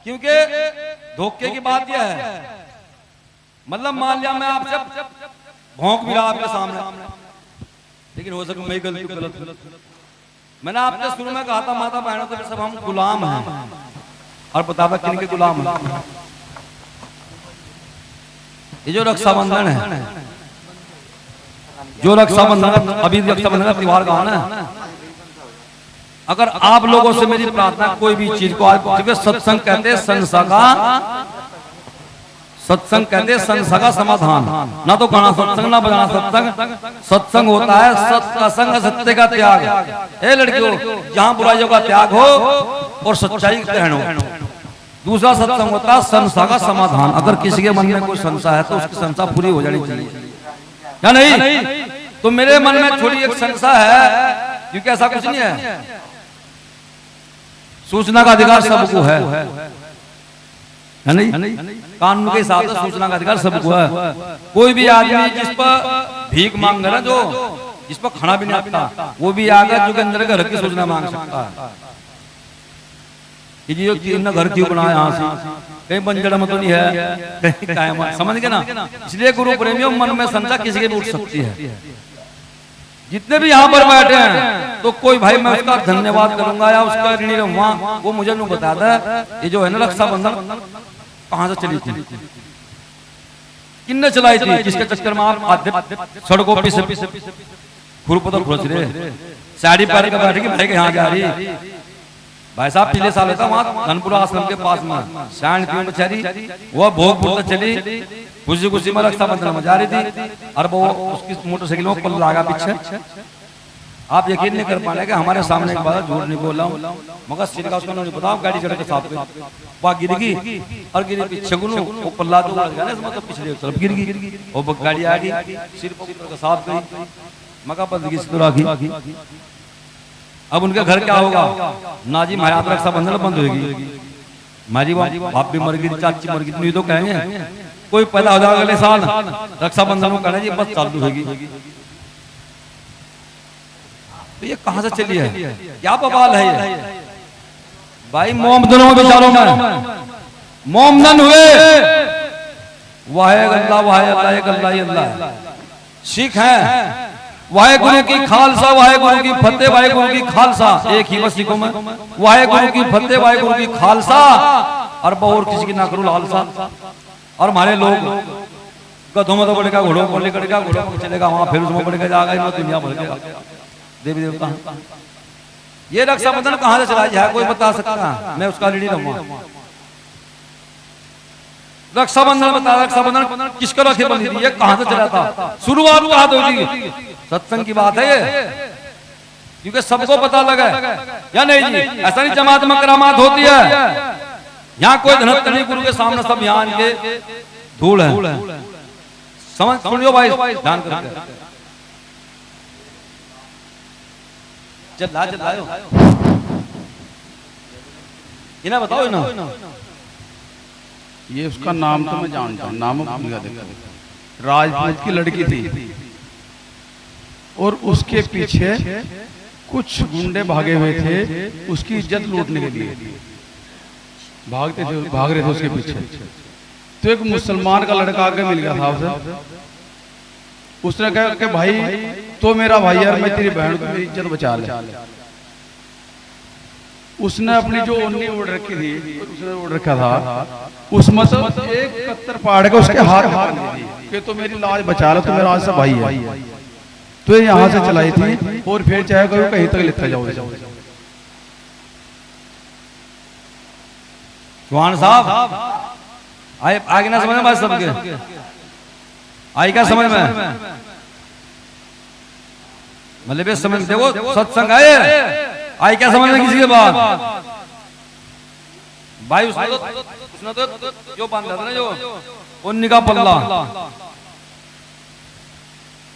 क्योंकि धोखे की बात यह है, मतलब मान लिया मैं आपसे भौंक भी रहा आपके सामने, लेकिन हो सके मैं गलत। मैंने आपसे शुरू में कहा था माता बहनों तो सब हम गुलाम हैं, और बता किन के गुलाम हैं? ये जो रक्षाबंधन है, जो रक्षाबंधन अभी रक्षाबंधन का त्योहार कहा ना, अगर आप लोगों से मेरी प्रार्थना कोई भी चीज को आज, क्योंकि सत्संग कहते हैं संसार का, सत्संग कहते हैं संसार का समाधान, ना तो गाना सत्संग ना बजाना सत्संग। सत्संग होता है सत्य का संग, सत्य का त्याग। ए लड़कियों, जहां बुराइयों का त्याग हो और सच्चाई का ग्रहण हो। दूसरा सत्संग होता है संसार का समाधान। अगर किसी के मन में कोई संशय है तो उसकी संशय पूरी हो जानी चाहिए, या नहीं? तो मेरे मन में थोड़ी एक संशय है, क्योंकि ऐसा कुछ नहीं है, सूचना का अधिकार सबको है नहीं? कानून के हिसाब से सूचना का अधिकार सबको है। कोई भी आदमी जिस पर भीख मांग रहा, जो जिस पर खाना भी नहीं आता, वो भी आकर जो के अंदर घर की सूचना मांग सकता है कि जो घर क्यों बनाया, यहाँ से कहीं बंजड़ में तो नहीं है, कहीं कायम, समझ गए ना? इसलिए गुरु प्रेमियों, मन में संशय किसी के भी उठ सकती है। जितने भी यहाँ पर बैठे हैं, तो कोई भाई मैं उसका धन्यवाद करूंगा या उसका ऋणी रहूंगा, वो मुझे नहीं बताता ये जो है ना रक्षाबंधन कहाँ से चली थी, किन्ने चलाई थी, जिसके चक्कर में आप सड़कों पे खुरपतर खुरच रहे, साड़ी पहन के बैठे भाई के यहाँ जा रही। भाई साहब पिछले साल था वहाँ धनपुरा आश्रम के पास में सैंड क्यों बेचारी, वो भोगपुर तक चली, खुशी खुशी में रक्षाबंधन में जा रही थी, और वो उसकी मोटरसाइकिल में पल लगा पीछे। आप यकीन नहीं कर पाएंगे, हमारे सामने एक बात, झूठ नहीं बोल रहा हूँ, मगर सिर का उसका नहीं पता, गाड़ी चढ़ के साथ वहाँ गिर गई, और गिरी पीछे वो पल्ला तो मतलब पिछले तरफ गिर गई, वो गाड़ी आ गई सिर पर साथ गई, मगर बंद की। अब उनके घर क्या होगा? नाजी महाराज रक्षाबंधन बंद होगी, मारी बाप भी मर गई, चाची मर गई, नहीं तो कहेंगे कोई पैदा हो जाएगा अगले साल रक्षाबंधन को कहना जी बस चालू होगी। तो ये कहां से चली है, क्या बवाल है ये? भाई मोमदनों विचारों में मोमदन हुए, वाहे अल्लाह वाहे अल्लाह, एक अल्लाह ही अल्लाह है। सिख हैं, वाहे गुरु की खालसा, वाहे गुरु की फतेह, वाहे गुरु की खालसा, एक ही बस सिखों में वाहे गुरु की फतेह, वाहे गुरु की खालसा, और बहुत किसी की ना करो लालसा। और हमारे लोग गधों में तो बढ़ेगा, घोड़ों को लेकर घोड़ों को चलेगा, वहां फिर उसमें बढ़ेगा जाएगा, दुनिया भर गया देवी देवता। ये रक्षाबंधन कहां से चला है, कोई बता सकता है? मैं उसका ऋणी रहूंगा। रक्षाबंधन बता, रक्षाबंधन किसको राखी बंधी थी, ये कहां से चला था, शुरुआत कहां होगी? सत्संग की बात है ये, क्योंकि सबको पता लगा, या नहीं जी? ऐसा नहीं जमात में करामात होती है, यहाँ कोई धनत नहीं, गुरु के सामने सब यहाँ इनके धूल है। समझ सुनियो भाई, ध्यान करके चलाओ इन्हें बताओ इन्हें। ये उसका नाम तो मैं जानता हूँ, नाम भूल गया। राजपूत की लड़की थी, और उसके पीछे कुछ गुंडे भागे हुए थे उसकी इज्जत लूटने के लिए, भाग रहे थे उसके पीछे। तो एक मुसलमान का लड़का आगे मिल गया था उसे, उसने कहा कि भाई तो मेरा भाई यार, मैं तेरी बहन को मेरी इज्जत बचा ले। उसने अपनी जो ओढ़नी ओढ़ रखी थी, उसने ओढ़ रखा था, उसमें से एक कत्तर फाड़ के उसके हाथ कि तो मेरी लाज बचा ले, तो मेरा आज से भाई है। तो यहाँ से चलाई थी, और फिर चाहे करो कहीं तक लेता जाओ। चौहान साहब आगे ना समझ में बात सबके आई क्या समझ में, मतलब समझ देखो सत्संग आए आई क्या समझ में किसी के बाद भाई उसने तो जो बांधा था ना जो उन्नी का पल्ला,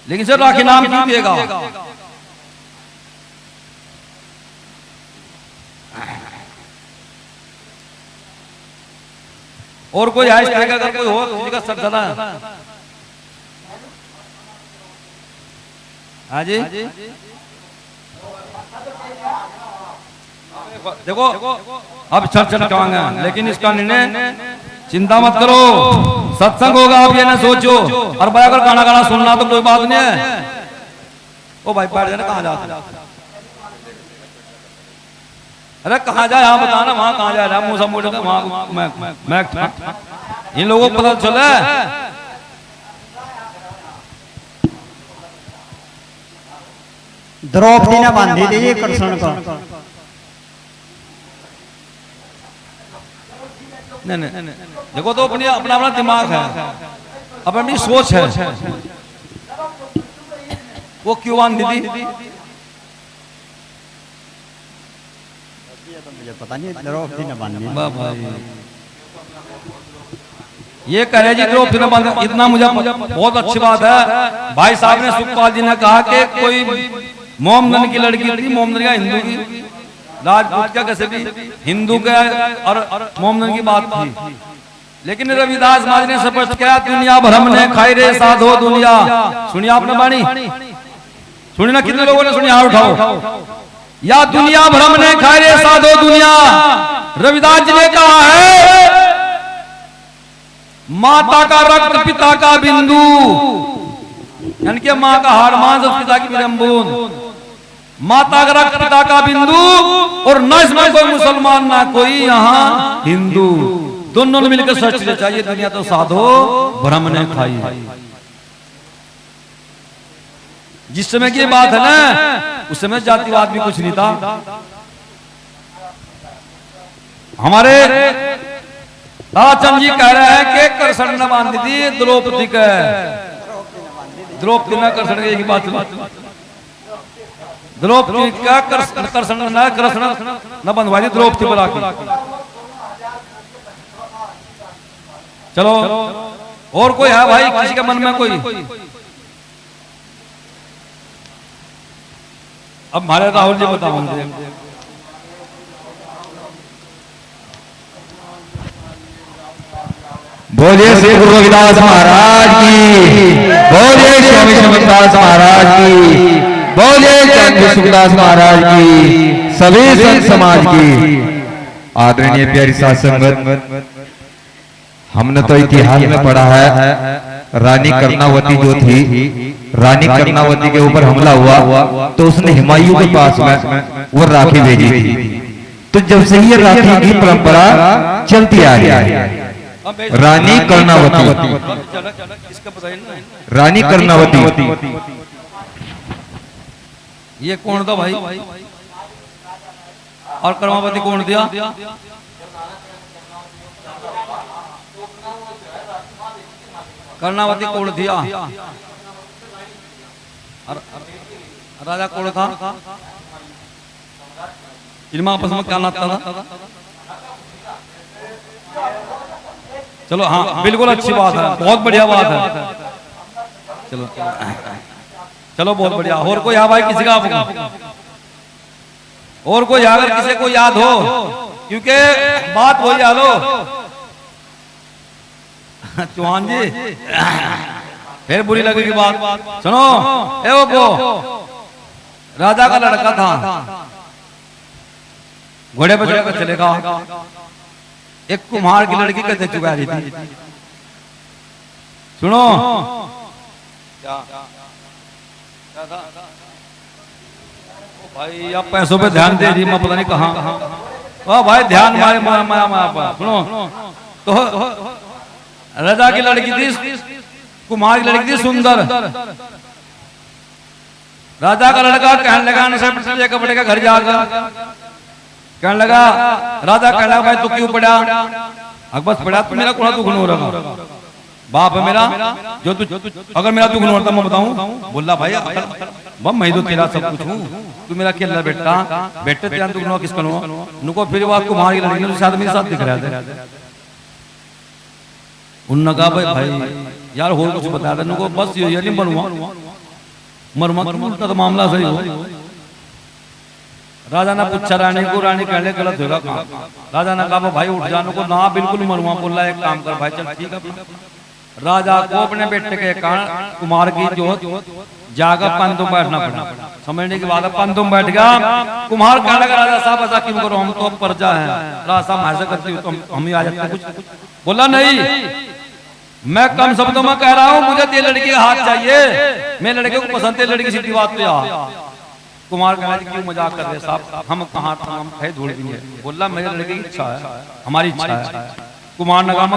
लेकिन सर राखी नाम क्यों दिएगा? और कोई है इस तरह का, अगर कोई हो किसी का सर धना? हाँ जी देखो अब छट छटकाएंगे, लेकिन इसका निर्णय चिंता मत करो, सत्संग होगा, आप ये ना सोचो। और भाई अगर गाना गाना सुनना तो कोई बात नहीं है। ओ भाई बैठ जाना, कहाँ जाते? अरे कहाँ जाए, यहाँ बताना, वहां कहाँ जा रहा है? मुँह सब मोड़ वहां मैं इन लोगों को पता चला है। द्रौपदी ने बांधी थी ये कृष्ण को। नहीं, देखो तो अपनी अपना अपना दिमाग है, अपनी सोच है, वो क्यों बांधी थी मुझे पता नहीं, द्रौपदी ने बांधी। भाई ये कह रहे जी द्रौपदी ने बांधी, इतना मुझे बहुत अच्छी बात है। भाई साहब ने सुखपाल जी ने कहा कि कोई मोमदन की लड़की थी, मोमदन का हिंदू की, राजपूत का कैसे भी हिंदू का और मोमदन की बात थी। लेकिन रविदास महाराज ने स्पष्ट किया, दुनिया भ्रम ने खाई रे साधो दुनिया। सुनिए आपने बाणी सुनी ना? कितने लोगों ने सुनी? हाथ उठाओ। या दुनिया भ्रम ने खाई रे साधो दुनिया। रविदास जी ने कहा है, माता का रक्त पिता का बिंदु, यानी कि माँ का हाड़ मांस पिता की विरम बूंद। माता का रक्त पिता का बिंदु, और न इसमें कोई मुसलमान ना कोई यहाँ हिंदू, दोनों ने मिलकर सच चाहिए। दुनिया तो साधो भ्रम ने खाई। जिस समय की बात है ना, उस समय जातिवाद भी कुछ नहीं था। हमारे ताराचंद जी कह रहे हैं कि कृष्ण ने बांधी थी द्रौपदी का। द्रौपदी ने कृष्ण की एक बात, द्रौपदी का कृष्ण न बंधवाई द्रौपदी बुला के। चलो और कोई है भाई, किसी के मन में कोई? अब हमारे राहुल जी बताओ मुझे। बोलिए श्री गुरु रविदास महाराज की, बोलिए स्वामी शंकरदास महाराज की, बोलिए चंद्र सुखदास महाराज की, सभी संत समाज की। आदरणीय प्यारी साध संगत, हमने तो इतिहास में पढ़ा है, रानी कर्णावती जो थी, रानी कर्णावती के ऊपर हमला हुआ तो उसने हुमायूं के पास में वो राखी भेजी थी। तो जब से ये राखी की परंपरा चलती आ रही है, रानी कर्णावती, रानी कर्णावती। ये कौन था भाई? और कर्णावती कौन दिया? कर्णावती कौन दिया? राजा कौन था? इनमें आपस में क्या नाता था? चलो हाँ, बिल्कुल अच्छी बात है, बहुत बढ़िया बात है। चलो चलो बहुत बढ़िया। और कोई है भाई किसी का? और कोई अगर किसी को याद हो, क्योंकि बात वही आलो चौहान जी, फिर बुरी लगेगी बात। सुनो, ए वो राजा का लड़का था, घोड़े पर चढ़कर चलेगा, एक कुम्हार की लड़की कैसे चुका रही थी। सुनो क्या था भाई? आप पैसों पे ध्यान दे रही, मैं पता नहीं कहाँ। भाई ध्यान मारे माया। सुनो तो राजा की लड़की थी, कुमार की लड़की थी सुंदर। राजा का लड़का कहने लगा कपड़े का घर जाकर, कहने लगा, राजा कहने लगा, भाई तू क्यों पड़ा? बस पड़ा तो मेरा कोड़ा दुख हो रहा, बाप है मेरा, जो तू अगर मेरा दुख नहीं होता मैं बताऊं। बोला भाई मैं तो तेरा सब कुछ हूँ, तू मेरा अकेला बेटा, बेटे तेरा दुख नो किसका नो नुको। फिर बात कुमार की लड़की ने शायद मेरे साथ दिख रहा था। उन्होंने कहा भाई यार हो कुछ बता दे नुको, बस ये नहीं बनवा मरमा उनका तो मामला सही हो। राजा ने पूछा रानी को, रानी कहने गलत होगा। राजा ने कहा भाई उठ जाने को ना, बिल्कुल मरुआ। बोला एक काम कर भाई, चल ठीक है राजा को अपने बेटे के कारण कुमार की जोत जाकर पंतुम बैठना पड़ा। समझने के बाद पंतुम बैठ गया। कुम्हार कहने लगा राजा साहब ऐसा क्यों करो, हम तो प्रजा हैं, राजा साहब ऐसा करती हो तो हम ही आ जाते कुछ। बोला नहीं, मैं कम शब्दों में कह रहा हूँ, मुझे तेरे लड़की का हाथ चाहिए, मैं लड़के को पसंद है, लड़की सीधी बात पे आ। कुमार कहना क्यों मजाक कर रहे साहब, हम कहाँ हम कहे धूल भी नहीं है। बोला मेरे लड़के की इच्छा है, हमारी इच्छा है। कुमार नगाम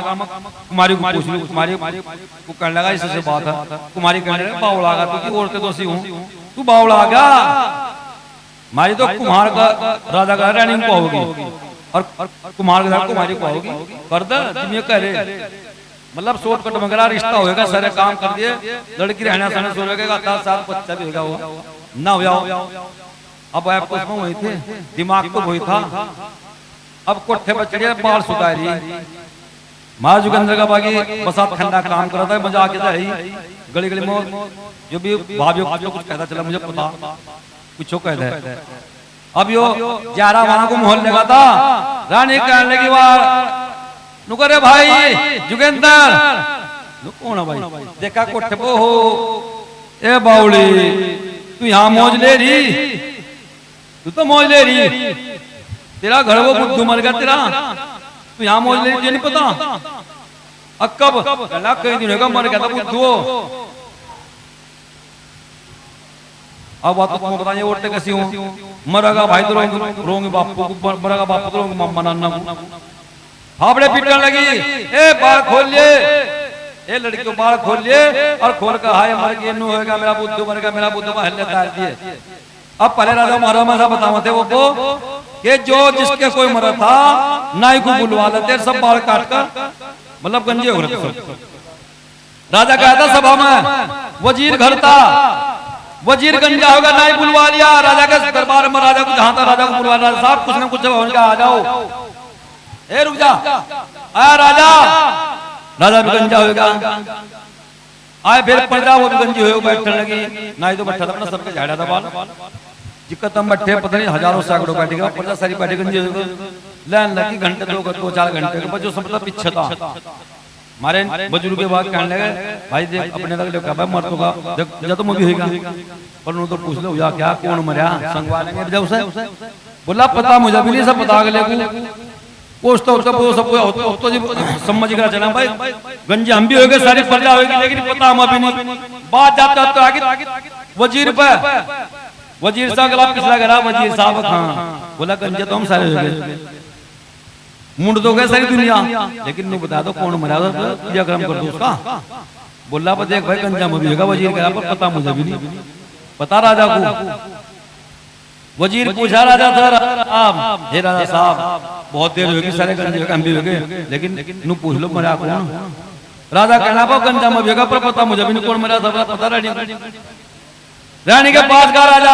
कुमारी को पूछ ली, कुमारी को कहने लगा इससे बात है। कुमारी कहने लगा बावड़ा आ गया, तू औरतें तो सी हूँ, तू बावड़ा आ गया, हमारी तो कुम्हार का राजा का रानी को होगी और कुमार का कुमारी को होगी। कर दे तुम ये कह रहे, मतलब शॉर्टकट मगरा रिश्ता होगा, सारे काम कर दिए, लड़की रहना सहना सो रहेगा, 10 साल बच्चा भी होगा, वो ना हो जाओ। अब आप कुछ में वही थे, दिमाग तो वही था। अब कोठे पर चढ़िए, बाल सुधारी महाराज जोगिंदर का बाकी बसात खंडा काम कर रहा था, मजा आके जाए गली गली में जो भी भाभी जो कुछ कहता चला, मुझे पता कुछ कहता है। अब यो जारा वहां को मोहल लगा था, रानी कहने लगी वाह नुकरे भाई जोगिंदर, कौन है भाई, देखा कोठे पे हो, ए बाउली तू यहाँ मौज ले रही, तू तो मौज ले रही, तेरा घर वो बुद्धू मर गया तेरा, तू यहाँ मौज ले रही नहीं पता। कब कई दिन होगा मर गया था बुद्धू। अब बात तो तुमको बताइए औरतें कैसी हो, मरेगा भाई तो रोंगे बापू को, मरेगा बापू तो रोंगे मम्मा नाना को, फाफड़े पीटने लगी, ए बाल खोलिए, ए लड़की को बाल खोलिए, और खोल कर हाय मर गया नू होगा मेरा बुद्धू मर गया, मेरा बुद्धू हल्ले तार दिए। अब पहले राजा महाराज ऐसा बताते वो को कि जो जिसके कोई मरा था नाई को बुलवा लेते, सब बाल काट कर मतलब गंजे हो रहे सब। राजा कहा था सभा में, वजीर घर था, वजीर गंजा होगा, नाई बुलवा लिया, राजा के दरबार में राजा को जहां था राजा को बुलवा, राजा साहब कुछ ना कुछ आ जाओ, ए रुक जा, आया राजा, राजा भी गंजा होगा, आए फिर प्रजा वो भी गंजी हो बैठने लगी, नाई तो बैठा था अपना सबके झाड़ा था बाल जिक्कतम बैठे, पता नहीं हजारों सैकड़ों बैठेगा, प्रजा सारी बैठे गंजी लाइन लगी, घंटे 2-4 घंटे के बाद जो सब पीछे था हमारे बुजुर्ग के बाद कहने लगे भाई देख अपने तक लेकर भाई मर तो का तो मुझे होगा, पर उन्होंने तो पूछ लो या क्या कौन मरा संगवा लेंगे जब उसे। बोला पता मुझे भी नहीं, सब बता गए पोस्ट तो सबको जी समझ कर चला भाई, गंजे हम भी हो गए, सारी प्रजा होगी, लेकिन पता हम अभी नहीं। बात जाता तो आगे वजीर पे, वजीर साहब गला पिछला गया, वजीर साहब हाँ बोला गंजे तो हम सारे हो गए, मुंड तो गए सारी दुनिया, लेकिन नु बता दो कौन मरा था, क्रियाक्रम कर दो उसका। बोला पर देख भाई गंजा में भी होगा, वजीर कहा पर पता मुझे भी नहीं पता राजा को। वजीर पूछा राजा सर आप, हे राजा साहब बहुत देर होगी, सारे गंजे हम भी हो गए, लेकिन नु पूछ लो मरा कौन। राजा कहना पा गंजा में भी होगा, पर पता मुझे भी नहीं कौन मरा था, पता रानी के पास का राजा,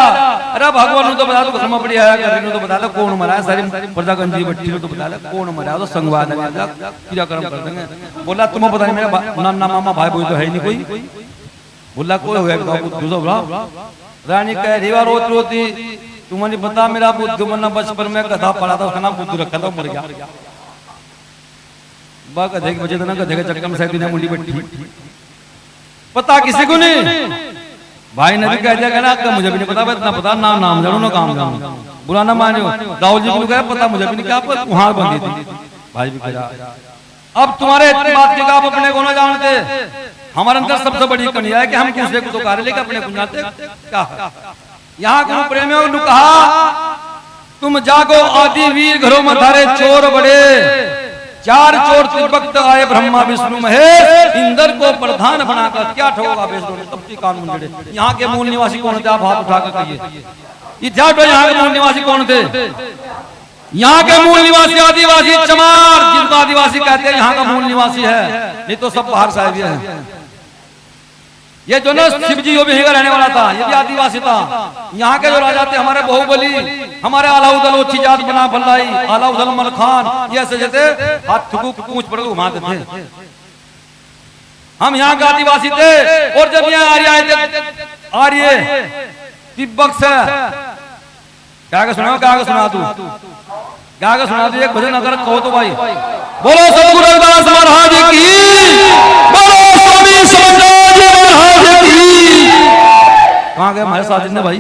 अरे भगवान तो बता दो कसम पड़ी है, तो बता दो कौन मरा है, सारी प्रजा गंजी बट्टी तो बता दो कौन मरा, तो संगवा देंगे, क्रियाक्रम कर देंगे। बोला तुम्हें पता नहीं मेरा नाना मामा भाई कोई तो है ही नहीं कोई। बोला कोई हो गया, रानी कह रही बार रोती रोती तुम्हें पता मेरा बुद्धू मरना बचपन में गधा पड़ा था, उसका नाम बुद्धू रखा था, मर गया। गधे की वजह से ना गधे के चक्कर में शायद दुनिया मुंडी बैठी, पता किसी को नहीं। भाई ने भी कह दिया ना मुझे भी नहीं पता, इतना पता ना नाम जानो ना काम जानो, बुरा ना मानो। राहुल जी को कहा पता मुझे भी नहीं, क्या पर कुहार बंदी थी। भाई भी कहा अब तुम्हारे इतनी बात की आप अपने को ना जानते, हमारे अंदर सबसे बड़ी कमी है कि हम दूसरे को तो कार्य लेकर अपने को जानते क्या है। यहाँ के प्रेमियों ने कहा तुम जागो आदि वीर घरों में धारे चोर बड़े, 4 चोर वक्त आए ब्रह्मा विष्णु महेश, इंद्र को प्रधान बनाकर क्या ठोगा विष्णु ने तब की कानून जड़े। यहाँ के मूल निवासी कौन थे, आप हाथ उठाकर कहिए, यहाँ के मूल निवासी कौन थे। यहाँ के मूल निवासी आदिवासी चमार, जिनको आदिवासी कहते हैं, यहाँ का मूल निवासी है, नहीं तो सब बाहर साहब है। ये जो ना शिवजी जो भी रहने वाला था, ये भी आदिवासी था। यहाँ के जो राजा थे हमारे बाहुबली, हमारे अलाउद्दीन ओछी जात बना भल्लाई, अलाउद्दीन मल खान, ये ऐसे जैसे हाथ थुकू पूछ पड़ घुमाते थे। हम यहाँ के आदिवासी थे, और जब यहाँ आर्य आए थे, आर्य तिब्बत से क्या सुना, क्या सुना तू, क्या सुना तू, एक भजन अगर कहो तो भाई बोलो सतगुरु रविदास महाराज की, बोलो कहाँ गए हमारे साथ जितने भाई?